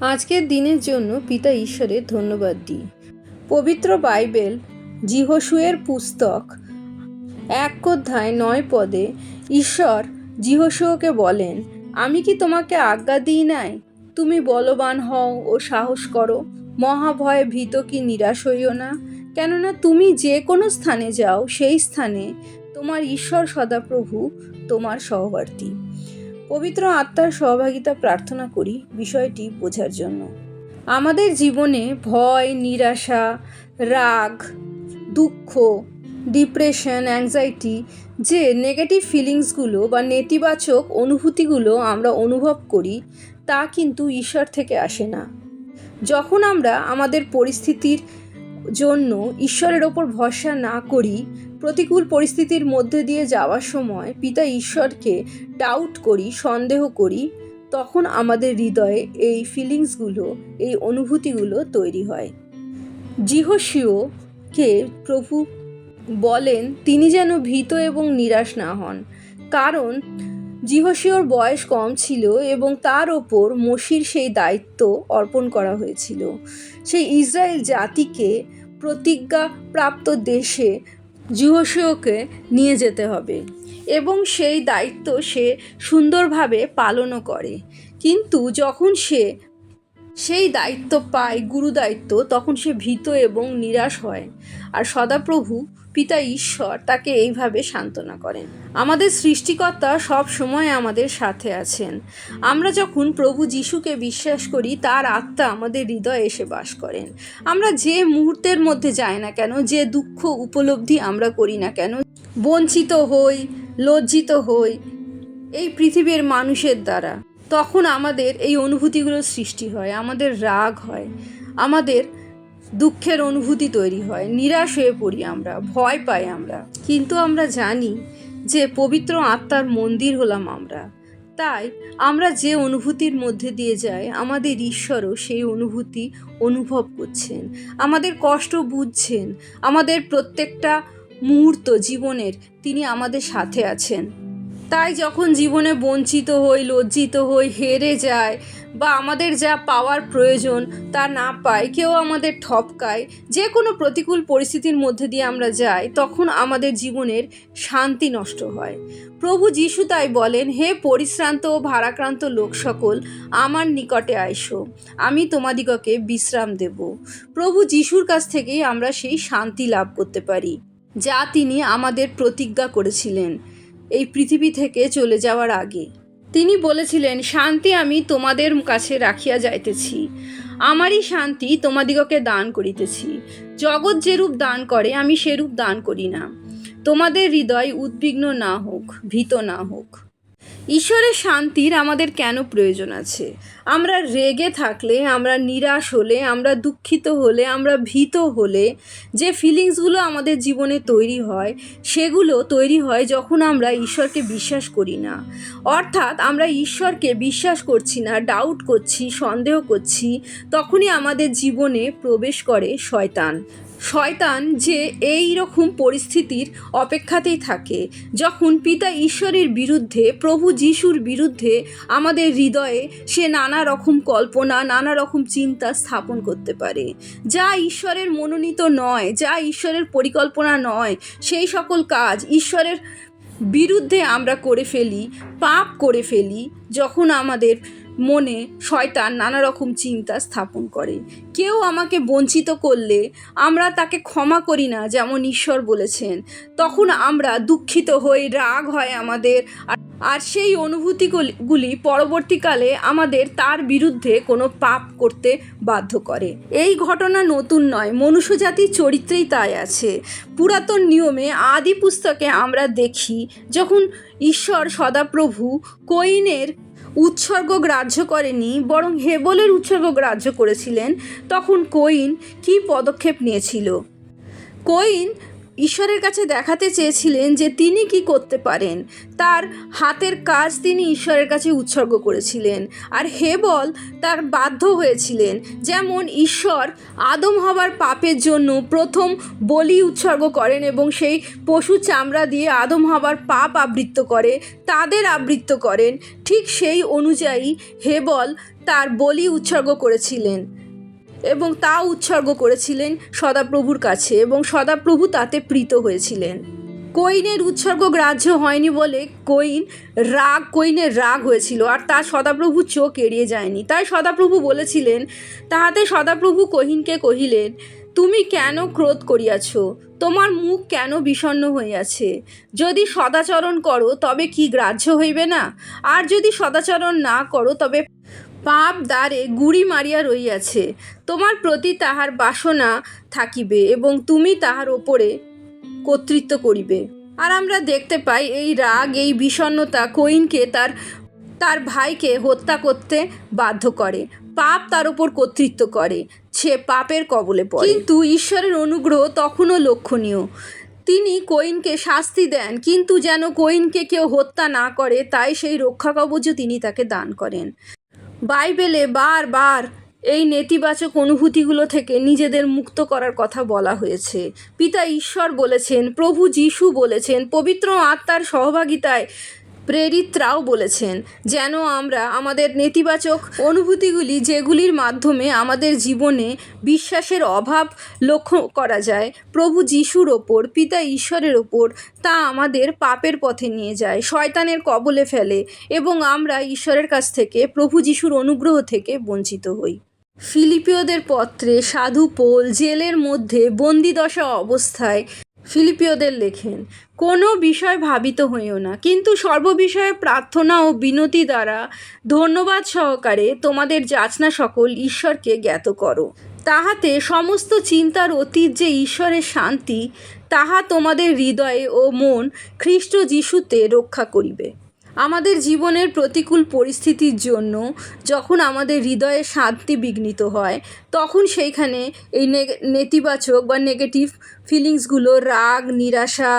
আজকের দিনের জন্য পিতা ঈশ্বরের ধন্যবাদ দিই। পবিত্র বাইবেল যিহোশুয়ের পুস্তক 1:9 ঈশ্বর যিহোশুয়াকে বলেন, আমি কি তোমাকে আজ্ঞা দিই নাই? তুমি বলবান হও ও সাহস করো, মহাভয়ে ভীত কি নিরাশ হইও না। কেননা তুমি যে কোনো স্থানে যাও, সেই স্থানে তোমার ঈশ্বর সদাপ্রভু তোমার সহবর্তী। পবিত্র আত্মার সহভাগিতা প্রার্থনা করি বিষয়টি বোঝার জন্য। আমাদের জীবনে ভয়, নিরাশা, রাগ, দুঃখ, ডিপ্রেশন, অ্যাংজাইটি, যে নেগেটিভ ফিলিংসগুলো বা নেতিবাচক অনুভূতিগুলো আমরা অনুভব করি, তা কিন্তু ঈশ্বর থেকে আসে না। যখন আমরা আমাদের পরিস্থিতির জন্য ঈশ্বরের ওপর ভরসা না করি, প্রতিকূল পরিস্থিতির মধ্যে দিয়ে যাওয়ার সময় পিতা ঈশ্বরকে ডাউট করি, সন্দেহ করি, তখন আমাদের হৃদয়ে এই ফিলিংসগুলো, এই অনুভূতিগুলো তৈরি হয়। যিহোশুয়াকে প্রভু বলেন তিনি যেন ভীত এবং নিরাশ না হন, কারণ যিহোশুয়ার বয়স কম ছিল এবং তার ওপর মসির সেই দায়িত্ব অর্পণ করা হয়েছিল। সেই ইসরায়েল জাতিকে প্রতিজ্ঞাপ্রাপ্ত দেশে যিহোশুয়াকে নিয়ে যেতে হবে এবং সেই দায়িত্ব সে সুন্দরভাবে পালনও করে। কিন্তু যখন সে সেই দায়িত্ব পায়, গুরু দায়িত্ব, তখন সে ভীত এবং নিরাশ হয়। আর সদাপ্রভু পিতা ঈশ্বর তাকে এইভাবে সান্ত্বনা করেন। আমাদের সৃষ্টিকর্তা সব সময় আমাদের সাথে আছেন। আমরা যখন প্রভু যিশুকে বিশ্বাস করি, তার আত্মা আমাদের হৃদয়ে এসে বাস করেন। আমরা যে মুহূর্তের মধ্যে যাই না কেন, যে দুঃখ উপলব্ধি আমরা করি না কেন, বঞ্চিত হই, লজ্জিত হই এই পৃথিবীর মানুষের দ্বারা, তখন আমাদের এই অনুভূতিগুলোর সৃষ্টি হয়, আমাদের রাগ হয়, আমাদের দুঃখের অনুভূতি তৈরি হয়, নিরাশ হয়ে পড়ি, আমরা ভয় পাই আমরা। কিন্তু আমরা জানি যে পবিত্র আত্মার মন্দির হলাম আমরা। তাই আমরা যে অনুভূতির মধ্যে দিয়ে যাই, আমাদের ঈশ্বরও সেই অনুভূতি অনুভব করছেন, আমাদের কষ্ট বুঝছেন, আমাদের প্রত্যেকটা মুহূর্ত জীবনের তিনি আমাদের সাথে আছেন। তাই যখন জীবনে বঞ্চিত হই, লজ্জিত হই, হেরে যায়, বা আমাদের যা পাওয়ার প্রয়োজন তা না পাই, কেউ আমাদের ঠপকায়, যে কোনো প্রতিকূল পরিস্থিতির মধ্যে দিয়ে আমরা যাই, তখন আমাদের জীবনের শান্তি নষ্ট হয়। প্রভু যিশু তাই বলেন, হে পরিশ্রান্ত ও ভারাক্রান্ত লোক সকল, আমার নিকটে আইসো, আমি তোমাদিগকে বিশ্রাম দেব। প্রভু যিশুর কাছ থেকেই আমরা সেই শান্তি লাভ করতে পারি, যা তিনি আমাদের প্রতিজ্ঞা করেছিলেন এই পৃথিবী থেকে চলে যাওয়ার আগে। তিনি বলেছিলেন, শান্তি আমি তোমাদের কাছে রাখিয়া যাইতেছি, আমারই শান্তি তোমাদিগকে দান করিতেছি। জগৎ যেরূপ দান করে আমি সেরূপ দান করি না। তোমাদের হৃদয় উদ্বিগ্ন না হোক, ভীত না হোক। ঈশ্বরের শান্তির আমাদের কেন প্রয়োজন আছে? আমরা রেগে থাকলে, আমরা নিরাশ হলে, আমরা দুঃখিত হলে, আমরা ভীত হলে যে ফিলিংসগুলো আমাদের জীবনে তৈরি হয়, সেগুলো তৈরি হয় যখন আমরা ঈশ্বরকে বিশ্বাস করি না। অর্থাৎ আমরা ঈশ্বরকে বিশ্বাস করছি না, ডাউট করছি, সন্দেহ করছি। তখনই আমাদের জীবনে প্রবেশ করে শয়তান। শয়তান যে এই রকম পরিস্থিতির অপেক্ষাতেই থাকে, যখন পিতা ঈশ্বরের বিরুদ্ধে, প্রভু যিশুর বিরুদ্ধে আমাদের হৃদয়ে সে নানা রকম কল্পনা, নানা রকম চিন্তা স্থাপন করতে পারে, যা ঈশ্বরের মনোনীত নয়, যা ঈশ্বরের পরিকল্পনা নয়। সেই সকল কাজ ঈশ্বরের বিরুদ্ধে আমরা করে ফেলি, পাপ করে ফেলি, যখন আমাদের মনে শয়তান নানা রকম চিন্তা স্থাপন করে। কেউ আমাকে বঞ্চিত করলে আমরা তাকে ক্ষমা করি না, যেমন ঈশ্বর বলেছেন, তখন আমরা দুঃখিত হই, রাগ হয় আমাদের, আর সেই অনুভূতিগুলি পরবর্তীকালে আমাদের তার বিরুদ্ধে কোনো পাপ করতে বাধ্য করে। এই ঘটনা নতুন নয়, মনুষ্যজাতির চরিত্রেই তাই আছে। পুরাতন নিয়মে আদি পুস্তকে আমরা দেখি, যখন ঈশ্বর সদাপ্রভু কয়িনের উৎসর্গ গ্রাহ্য করেনি, বরং হেবলের উৎসর্গ গ্রাহ্য করেছিলেন, তখন কয়িন কী পদক্ষেপ নিয়েছিল? কয়িন ঈশ্বরের কাছে দেখাতে চেয়েছিলেন যে তিনি কি করতে পারেন, তার হাতের কাজ তিনি ঈশ্বরের কাছে উৎসর্গ করেছিলেন। আর হেবল তার বাধ্য হয়েছিলেন, যেমন ঈশ্বর আদম হবার পাপের জন্য প্রথম বলি উৎসর্গ করেন এবং সেই পশু চামড়া দিয়ে আদম হবার পাপ আবৃত্ত করে, তাদের আবৃত্ত করেন, ঠিক সেই অনুযায়ী হেবল তার বলি উৎসর্গ করেছিলেন এবং তা উৎসর্গ করেছিলেন সদাপ্রভুর কাছে এবং সদাপ্রভু তাতে প্রীত হয়েছিলেন। কৈনের উৎসর্গ গ্রাহ্য হয়নি বলে কৈনের রাগ হয়েছিল, আর তার সদাপ্রভু চোখ এড়িয়ে যায়নি। তাই সদাপ্রভু বলেছিলেন, তাহাতে সদাপ্রভু কহিনকে কহিলেন, তুমি কেন ক্রোধ করিয়াছ? তোমার মুখ কেন বিষণ্ণ হইয়াছে? যদি সদাচরণ করো তবে কি গ্রাহ্য হইবে না? আর যদি সদাচরণ না করো তবে পাপ দ্বারে গুড়ি মারিয়া রহিয়াছে, তোমার প্রতি তাহার বাসনা থাকিবে এবং তুমি তাহার ওপরে কর্তৃত্ব করিবে। আর আমরা দেখতে পাই এই রাগ, এই বিষণ্ণতা কৈনকে তার ভাইকে হত্যা করতে বাধ্য করে। পাপ তার ওপর কর্তৃত্ব করে, সে পাপের কবলে পড়ে। কিন্তু ঈশ্বরের অনুগ্রহ তখনও লক্ষণীয়। তিনি কৈনকে শাস্তি দেন, কিন্তু যেন কৈনকে কেউ হত্যা না করে, তাই সেই রক্ষা কবচও তিনি তাকে দান করেন। বাইবেলে বারবার এই নেতিবাচক অনুভূতিগুলো থেকে নিজেদের মুক্ত করার কথা বলা হয়েছে। পিতা ঈশ্বর বলেছেন, প্রভু যীশু বলেছেন, পবিত্র আত্মার সহভাগিতায় প্রেরিতরাও বলেছেন, যেন আমরা আমাদের নেতিবাচক অনুভূতিগুলি, যেগুলির মাধ্যমে আমাদের জীবনে বিশ্বাসের অভাব লক্ষ্য করা যায় প্রভু যীশুর ওপর, পিতা ঈশ্বরের ওপর, তা আমাদের পাপের পথে নিয়ে যায়, শয়তানের কবলে ফেলে এবং আমরা ঈশ্বরের কাছ থেকে, প্রভু যীশুর অনুগ্রহ থেকে বঞ্চিত হই। ফিলিপিওদের পত্রে সাধু পৌল জেলের মধ্যে বন্দিদশা অবস্থায় ফিলিপিওদের লেখেন, কোনো বিষয় ভাবিত হইও না, কিন্তু সর্ববিষয়ে প্রার্থনা ও বিনতি দ্বারা ধন্যবাদ সহকারে তোমাদের যাচনা সকল ঈশ্বরকে জ্ঞাত করো। তাহাতে সমস্ত চিন্তার অতীত যে ঈশ্বরের শান্তি, তাহা তোমাদের হৃদয়ে ও মন খ্রিস্ট যীশুতে রক্ষা করিবে। আমাদের জীবনের প্রতিকূল পরিস্থিতির জন্য যখন আমাদের হৃদয়ে শান্তি বিঘ্নিত হয়, তখন সেইখানে এই নেতিবাচক বা নেগেটিভ ফিলিংসগুলো, রাগ, নিরাশা,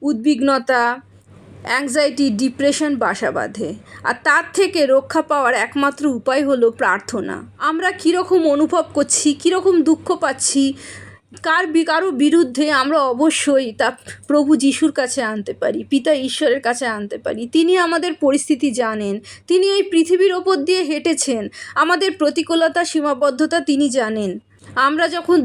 উদ্বিগ্নতা, অ্যাংজাইটি, ডিপ্রেশন বাসা বাঁধে। আর তার থেকে রক্ষা পাওয়ার একমাত্র উপায় হলো প্রার্থনা। আমরা কীরকম অনুভব করছি, কীরকম দুঃখ পাচ্ছি, কারো বিরুদ্ধে, আমরা অবশ্যই তা প্রভু যীশুর কাছে আনতে পারি, পিতা ঈশ্বরের কাছে আনতে পারি। তিনি আমাদের পরিস্থিতি জানেন, তিনি এই পৃথিবীর ওপর দিয়ে হেঁটেছেন, আমাদের প্রতিকূলতা, সীমাবদ্ধতা তিনি জানেন। আমরা যখন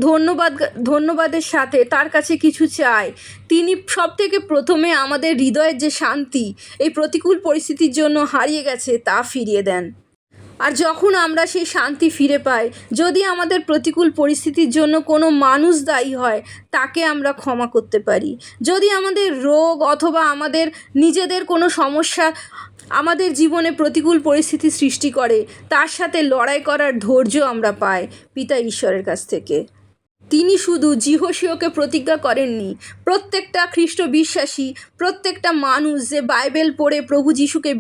ধন্যবাদের সাথে তার কাছে কিছু চাই, তিনি সবথেকে প্রথমে আমাদের হৃদয়ের যে শান্তি এই প্রতিকূল পরিস্থিতির জন্য হারিয়ে গেছে তা ফিরিয়ে দেন। আর যখন আমরা সেই শান্তি ফিরে পাই, যদি আমাদের প্রতিকূল পরিস্থিতির জন্য কোনো মানুষ দায়ী হয়, তাকে আমরা ক্ষমা করতে পারি। যদি আমাদের রোগ অথবা আমাদের নিজেদের কোনো সমস্যা আমাদের জীবনে প্রতিকূল পরিস্থিতি সৃষ্টি করে, তার সাথে লড়াই করার ধৈর্য আমরা পাই পিতা ঈশ্বরের কাছ থেকে। তিনি শুধু যিহোশীয়কে প্রতিজ্ঞা করেননি, প্রত্যেকটা খ্রিস্ট বিশ্বাসী, প্রত্যেকটা মানুষ যে বাইবেল পড়ে প্রভু যীশুকে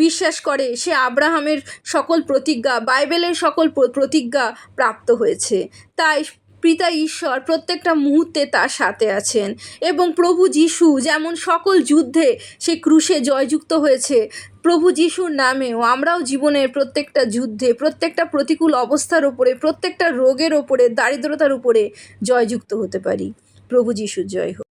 বিশ্বাস করে সে আব্রাহামের সকল প্রতিজ্ঞা, বাইবেলের সকল প্রতিজ্ঞা প্রাপ্ত হয়েছে। তাই পিতা ঈশ্বর প্রত্যেকটা মুহূর্তে তার সাথে আছেন এবং প্রভু যীশু যেমন সকল যুদ্ধে সে ক্রুশে জয়যুক্ত হয়েছে, প্রভু যীশুর নামেও আমরাও জীবনের প্রত্যেকটা যুদ্ধে, প্রত্যেকটা প্রতিকূল অবস্থার ওপরে, প্রত্যেকটা রোগের ওপরে, দারিদ্রতার উপরে জয়যুক্ত হতে পারি। প্রভু যীশুর জয় হোক।